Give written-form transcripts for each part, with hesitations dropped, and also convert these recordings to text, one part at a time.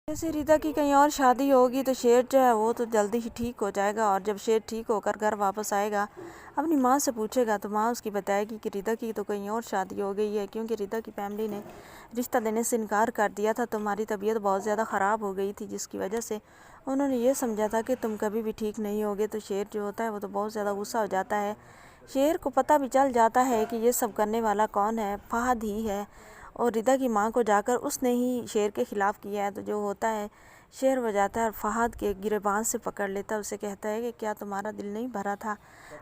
जैसे रीता की कहीं और शादी होगी तो शेर जो है वो तो जल्दी ही ठीक हो जाएगा, और जब शेर ठीक होकर घर वापस आएगा अपनी माँ से पूछेगा तो माँ उसकी बताएगी कि रीता की तो कहीं और शादी हो गई है, क्योंकि रीता की फैमिली ने रिश्ता देने से इनकार कर दिया था। तुम्हारी तबीयत बहुत ज़्यादा ख़राब हो गई थी, जिसकी वजह से उन्होंने ये समझा था कि तुम कभी भी ठीक नहीं होगे। तो शेर जो होता है वो तो बहुत ज़्यादा गुस्सा हो जाता है। शेर को पता भी चल जाता है कि ये सब करने वाला कौन है, फहद ही है, और रिदा की माँ को जाकर उसने ही शेर के ख़िलाफ़ किया है। तो जो होता है, शेर बजाता है और फहद के गिरेबान से पकड़ लेता है। उसे कहता है कि क्या तुम्हारा दिल नहीं भरा था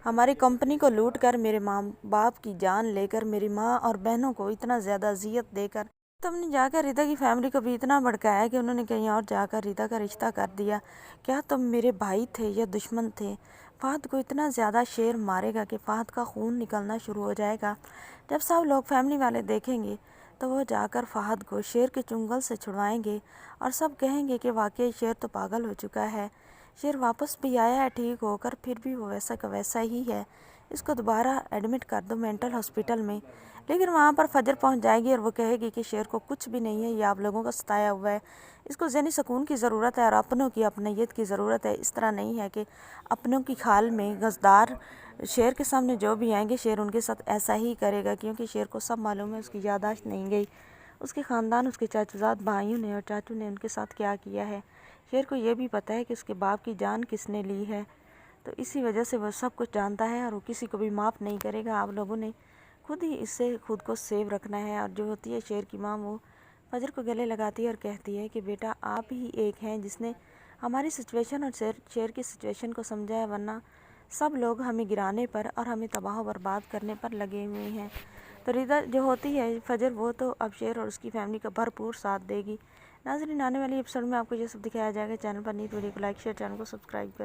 हमारी कंपनी को लूट कर, मेरे माँ बाप की जान लेकर, मेरी माँ और बहनों को इतना ज़्यादा अजियत देकर तुमने जाकर रिदा की फैमिली को भी इतना भड़काया कि उन्होंने कहीं और जाकर रिदा का रिश्ता कर दिया। क्या तुम मेरे भाई थे या दुश्मन थे? फहद को इतना ज़्यादा शेर मारेगा कि फहद का खून निकलना शुरू हो जाएगा। जब सब लोग फैमिली वाले देखेंगे तो वो जाकर फहद को शेर के चुंगल से छुड़वाएंगे और सब कहेंगे कि वाकई शेर तो पागल हो चुका है। शेर वापस भी आया है ठीक होकर, फिर भी वो वैसा का वैसा ही है। इसको दोबारा एडमिट कर दो मेंटल हॉस्पिटल में। लेकिन वहाँ पर फजर पहुँच जाएगी और वो कहेगी कि शेर को कुछ भी नहीं है, ये आप लोगों का सताया हुआ है। इसको ज़हनी सुकून की ज़रूरत है और अपनों की अपनीयत की ज़रूरत है। इस तरह नहीं है कि अपनों की खाल में गज़दार शेर के सामने जो भी आएंगे शेर उनके साथ ऐसा ही करेगा, क्योंकि शेर को सब मालूम है उसकी याददाश्त नहीं गई, उसके ख़ानदान, उसके चाचाजाद भाइयों ने और चाचू ने उनके साथ क्या किया है। शेर को ये भी पता है कि उसके बाप की जान किसने ली है, तो इसी वजह से वह सब कुछ जानता है और वो किसी को भी माफ़ नहीं करेगा। आप लोगों ने खुद ही इससे खुद को सेव रखना है। और जो होती है शेर की माँ, वो फजर को गले लगाती है और कहती है कि बेटा आप ही एक हैं जिसने हमारी सिचुएशन और शेर की सिचुएशन को समझा है, वरना सब लोग हमें गिराने पर और हमें तबाह बर्बाद करने पर लगे हुए हैं। तो रिदा जो होती है फजर, वो तो अब शेर और उसकी फैमिली का भरपूर साथ देगी। नाज़रीन, आने वाली एपिसोड में आपको ये सब दिखाया जाएगा। चैनल पर नहीं तो वीडियो को लाइक शेयर, चैनल को सब्सक्राइब करें।